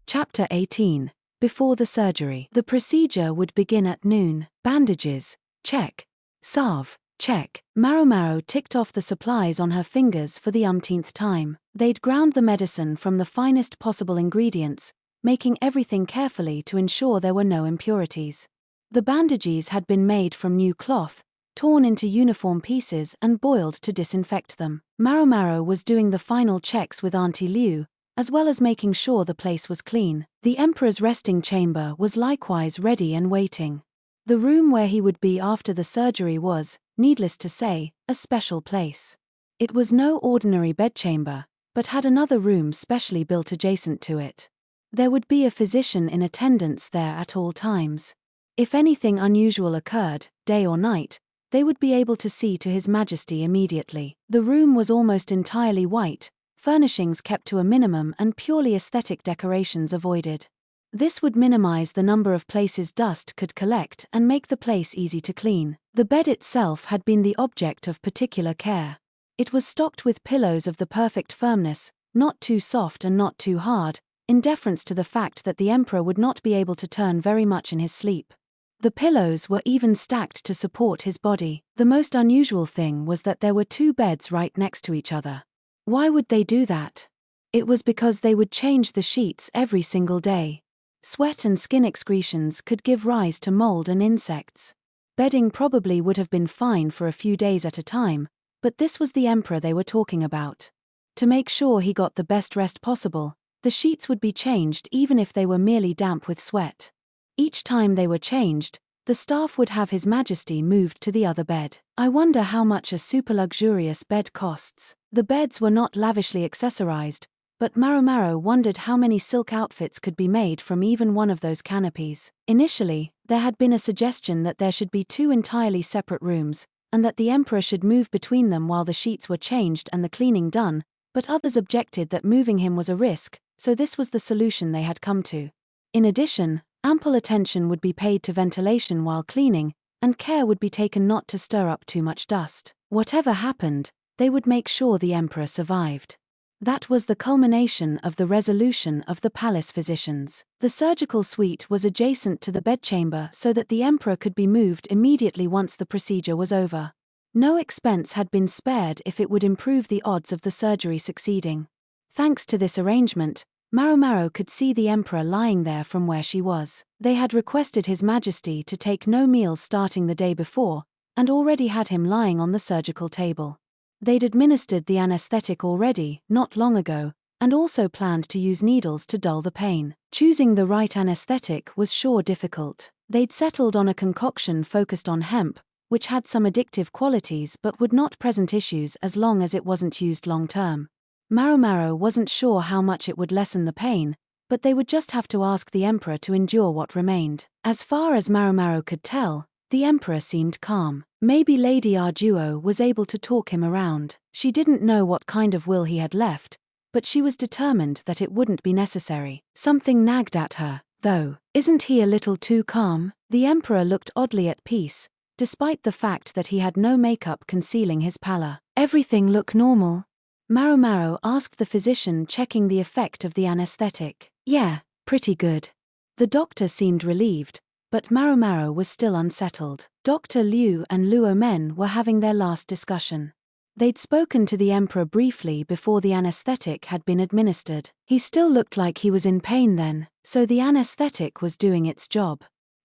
Chapter 18. Before the surgery. The procedure would begin at noon. Bandages. Check. Salve. Check. Maomao ticked off the supplies on her fingers for the umpteenth time. They'd ground the medicine from the finest possible ingredients, making everything carefully to ensure there were no impurities. The bandages had been made from new cloth, torn into uniform pieces and boiled to disinfect them. Maomao was doing the final checks with Auntie Liu, as well as making sure the place was clean. The emperor's resting chamber was likewise ready and waiting. The room where he would be after the surgery was, needless to say, a special place. It was no ordinary bedchamber, but had another room specially built adjacent to it. There would be a physician in attendance there at all times. If anything unusual occurred, day or night, they would be able to see to His Majesty immediately. The room was almost entirely white, furnishings kept to a minimum and purely aesthetic decorations avoided. This would minimize the number of places dust could collect and make the place easy to clean. The bed itself had been the object of particular care. It was stocked with pillows of the perfect firmness, not too soft and not too hard, in deference to the fact that the emperor would not be able to turn very much in his sleep. The pillows were even stacked to support his body. The most unusual thing was that there were two beds right next to each other. Why would they do that? It was because they would change the sheets every single day. Sweat and skin excretions could give rise to mold and insects. Bedding probably would have been fine for a few days at a time, but this was the emperor they were talking about. To make sure he got the best rest possible, the sheets would be changed even if they were merely damp with sweat. Each time they were changed, the staff would have His Majesty moved to the other bed. I wonder how much a super luxurious bed costs. The beds were not lavishly accessorized, but Maomao wondered how many silk outfits could be made from even one of those canopies. Initially, there had been a suggestion that there should be two entirely separate rooms, and that the emperor should move between them while the sheets were changed and the cleaning done, but others objected that moving him was a risk, so this was the solution they had come to. In addition, ample attention would be paid to ventilation while cleaning, and care would be taken not to stir up too much dust. Whatever happened, they would make sure the emperor survived. That was the culmination of the resolution of the palace physicians. The surgical suite was adjacent to the bedchamber so that the emperor could be moved immediately once the procedure was over. No expense had been spared if it would improve the odds of the surgery succeeding. Thanks to this arrangement, Maomao could see the emperor lying there from where she was. They had requested His Majesty to take no meals starting the day before, and already had him lying on the surgical table. They'd administered the anesthetic already, not long ago, and also planned to use needles to dull the pain. Choosing the right anesthetic was sure difficult. They'd settled on a concoction focused on hemp, which had some addictive qualities but would not present issues as long as it wasn't used long-term. Maomao wasn't sure how much it would lessen the pain, but they would just have to ask the emperor to endure what remained. As far as Maomao could tell, the emperor seemed calm. Maybe Lady Arduo was able to talk him around. She didn't know what kind of will he had left, but she was determined that it wouldn't be necessary. Something nagged at her, though. Isn't he a little too calm? The emperor looked oddly at peace, despite the fact that he had no makeup concealing his pallor. Everything looked normal. Maomao asked the physician, checking the effect of the anesthetic. Yeah, pretty good. The doctor seemed relieved, but Maomao was still unsettled. Dr. Liu and Luo Men were having their last discussion. They'd spoken to the emperor briefly before the anesthetic had been administered. He still looked like he was in pain then, so the anesthetic was doing its job.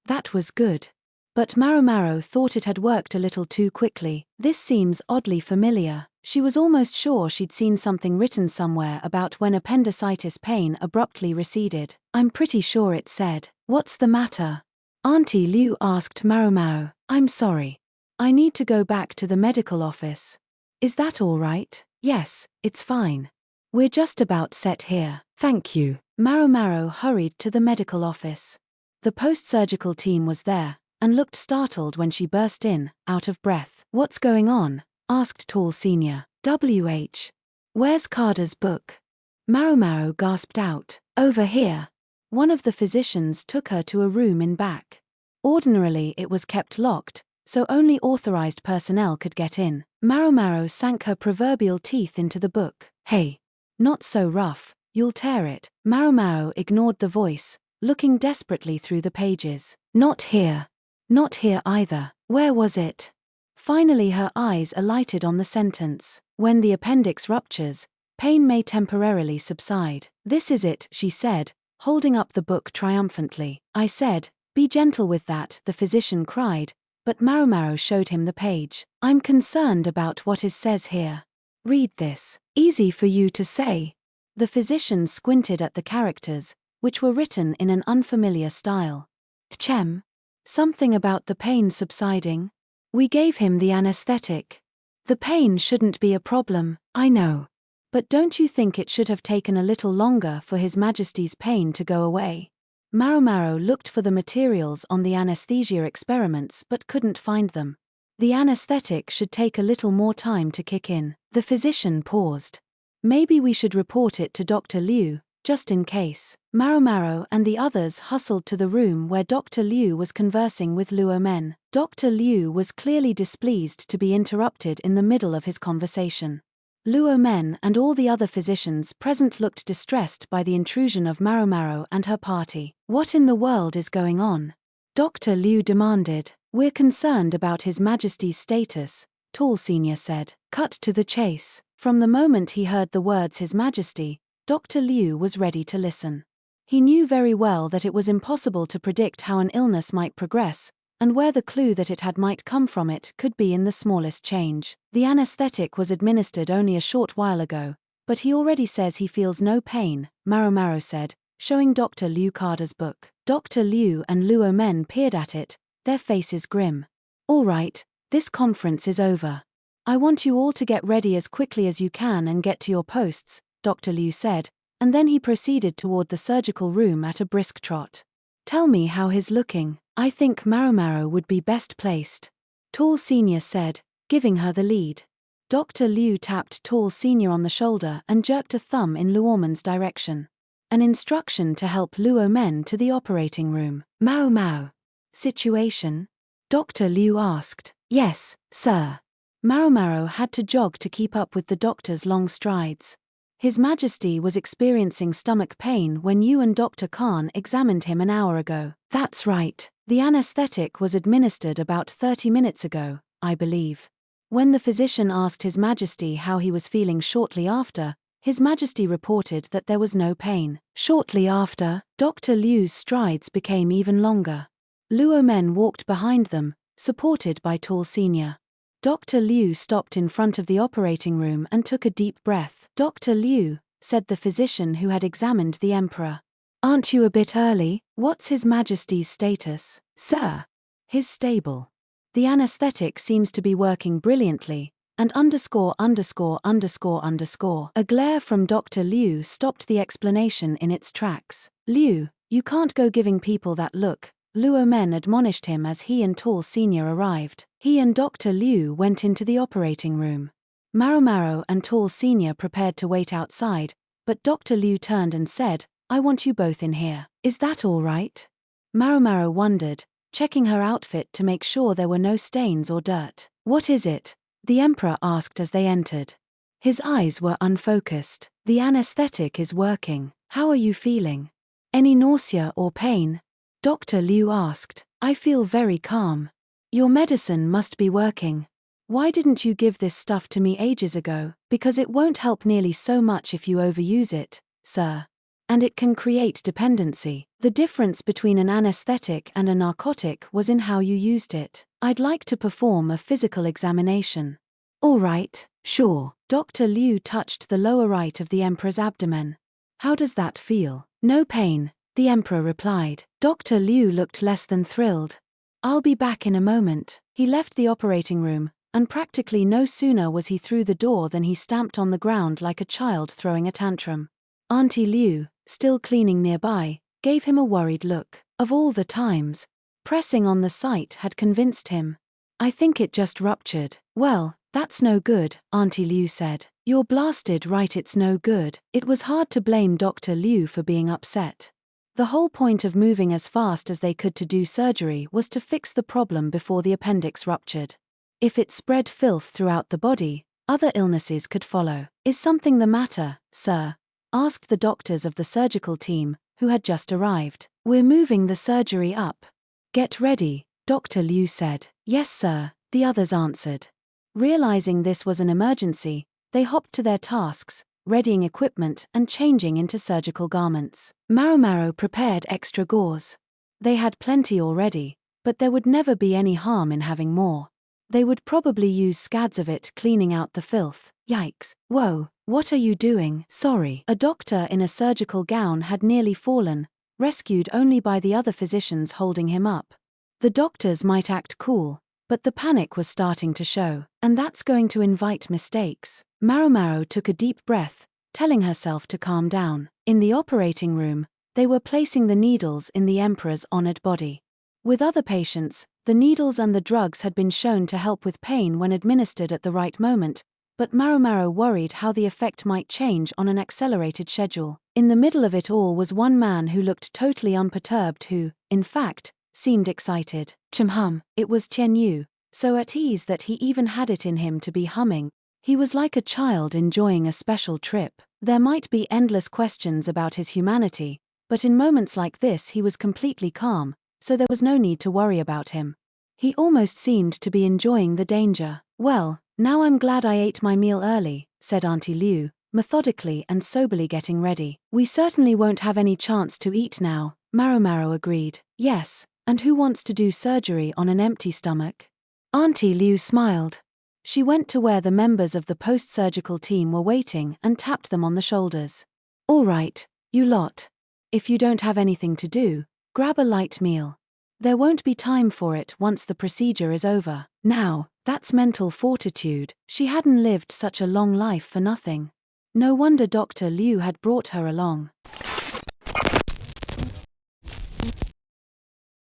That was good. But Maomao thought it had worked a little too quickly. This seems oddly familiar. She was almost sure she'd seen something written somewhere about when appendicitis pain abruptly receded. I'm pretty sure it said, "What's the matter?" Auntie Liu asked Maomao. I'm sorry. I need to go back to the medical office. Is that all right? Yes, it's fine. We're just about set here. Thank you. Maomao hurried to the medical office. The post-surgical team was there, and looked startled when she burst in, out of breath. What's going on? Asked Tall Senior. Where's Carter's book? Maomao gasped out. Over here. One of the physicians took her to a room in back. Ordinarily it was kept locked, so only authorized personnel could get in. Maomao sank her proverbial teeth into the book. Hey. Not so rough. You'll tear it. Maomao ignored the voice, looking desperately through the pages. Not here. Not here either. Where was it? Finally her eyes alighted on the sentence. When the appendix ruptures, pain may temporarily subside. This is it, she said, holding up the book triumphantly. I said, be gentle with that, the physician cried, but Maomao showed him the page. I'm concerned about what it says here. Read this. Easy for you to say. The physician squinted at the characters, which were written in an unfamiliar style. Chem. Something about the pain subsiding. We gave him the anesthetic. The pain shouldn't be a problem, I know. But don't you think it should have taken a little longer for His Majesty's pain to go away? Maomao looked for the materials on the anesthesia experiments but couldn't find them. The anesthetic should take a little more time to kick in. The physician paused. Maybe we should report it to Dr. Liu, just in case. Maomao and the others hustled to the room where Dr. Liu was conversing with Luo Men. Dr. Liu was clearly displeased to be interrupted in the middle of his conversation. Luo Men and all the other physicians present looked distressed by the intrusion of Maomao and her party. What in the world is going on? Dr. Liu demanded. We're concerned about His Majesty's status, Tall Senior said. Cut to the chase. From the moment he heard the words His Majesty, Dr. Liu was ready to listen. He knew very well that it was impossible to predict how an illness might progress, and where the clue that it had might come from it could be in the smallest change. The anesthetic was administered only a short while ago, but he already says he feels no pain, Maomao said, showing Dr. Liu Carter's book. Dr. Liu and Luo Men peered at it, their faces grim. All right, this conference is over. I want you all to get ready as quickly as you can and get to your posts, Dr. Liu said, and then he proceeded toward the surgical room at a brisk trot. Tell me how he's looking. I think Maomao would be best placed. Tall Senior said, giving her the lead. Dr. Liu tapped Tall Senior on the shoulder and jerked a thumb in Luomen's direction. An instruction to help Luo Men to the operating room. Maomao. Situation? Dr. Liu asked. Yes, sir. Maomao had to jog to keep up with the doctor's long strides. His Majesty was experiencing stomach pain when you and Dr. Khan examined him an hour ago. That's right. The anesthetic was administered about 30 minutes ago, I believe. When the physician asked His Majesty how he was feeling shortly after, His Majesty reported that there was no pain. Shortly after, Dr. Liu's strides became even longer. Luo Men walked behind them, supported by Tall Senior. Dr. Liu stopped in front of the operating room and took a deep breath. Dr. Liu, said the physician who had examined the emperor. Aren't you a bit early? What's His Majesty's status? Sir. His stable. The anesthetic seems to be working brilliantly, and A glare from Dr. Liu stopped the explanation in its tracks. Liu, you can't go giving people that look, Luo Men admonished him as he and Tall Senior arrived. He and Dr. Liu went into the operating room. Maomao and Tall Senior prepared to wait outside, but Dr. Liu turned and said, I want you both in here. Is that all right? Maomao wondered, checking her outfit to make sure there were no stains or dirt. What is it? The emperor asked as they entered. His eyes were unfocused. The anesthetic is working. How are you feeling? Any nausea or pain? Dr. Liu asked. I feel very calm. Your medicine must be working. Why didn't you give this stuff to me ages ago? Because it won't help nearly so much if you overuse it, sir. And it can create dependency. The difference between an anesthetic and a narcotic was in how you used it. I'd like to perform a physical examination. All right, sure. Dr. Liu touched the lower right of the emperor's abdomen. How does that feel? No pain, the emperor replied. Dr. Liu looked less than thrilled. I'll be back in a moment. He left the operating room, and practically no sooner was he through the door than he stamped on the ground like a child throwing a tantrum. Auntie Liu, still cleaning nearby, gave him a worried look. Of all the times, pressing on the site had convinced him. I think it just ruptured. Well, that's no good, Auntie Liu said. You're blasted right, it's no good. It was hard to blame Dr. Liu for being upset. The whole point of moving as fast as they could to do surgery was to fix the problem before the appendix ruptured. If it spread filth throughout the body, other illnesses could follow. Is something the matter, sir? asked the doctors of the surgical team, who had just arrived. We're moving the surgery up. Get ready, Dr. Liu said. Yes, sir, the others answered. Realizing this was an emergency, they hopped to their tasks, readying equipment and changing into surgical garments. Maomao prepared extra gauze. They had plenty already, but there would never be any harm in having more. They would probably use scads of it cleaning out the filth. Yikes. Whoa, what are you doing? Sorry. A doctor in a surgical gown had nearly fallen, rescued only by the other physicians holding him up. The doctors might act cool, but the panic was starting to show, and that's going to invite mistakes. Maomao took a deep breath, telling herself to calm down. In the operating room, they were placing the needles in the emperor's honored body. With other patients, the needles and the drugs had been shown to help with pain when administered at the right moment, but Maomao worried how the effect might change on an accelerated schedule. In the middle of it all was one man who looked totally unperturbed who, in fact, seemed excited. It was Tian Yu, so at ease that he even had it in him to be humming. He was like a child enjoying a special trip. There might be endless questions about his humanity, but in moments like this he was completely calm, so there was no need to worry about him. He almost seemed to be enjoying the danger. Well, now I'm glad I ate my meal early, said Auntie Liu, methodically and soberly getting ready. We certainly won't have any chance to eat now, Maomao agreed. Yes, and who wants to do surgery on an empty stomach? Auntie Liu smiled. She went to where the members of the post-surgical team were waiting and tapped them on the shoulders. All right, you lot. If you don't have anything to do, grab a light meal. There won't be time for it once the procedure is over. Now, that's mental fortitude. She hadn't lived such a long life for nothing. No wonder Dr. Liu had brought her along.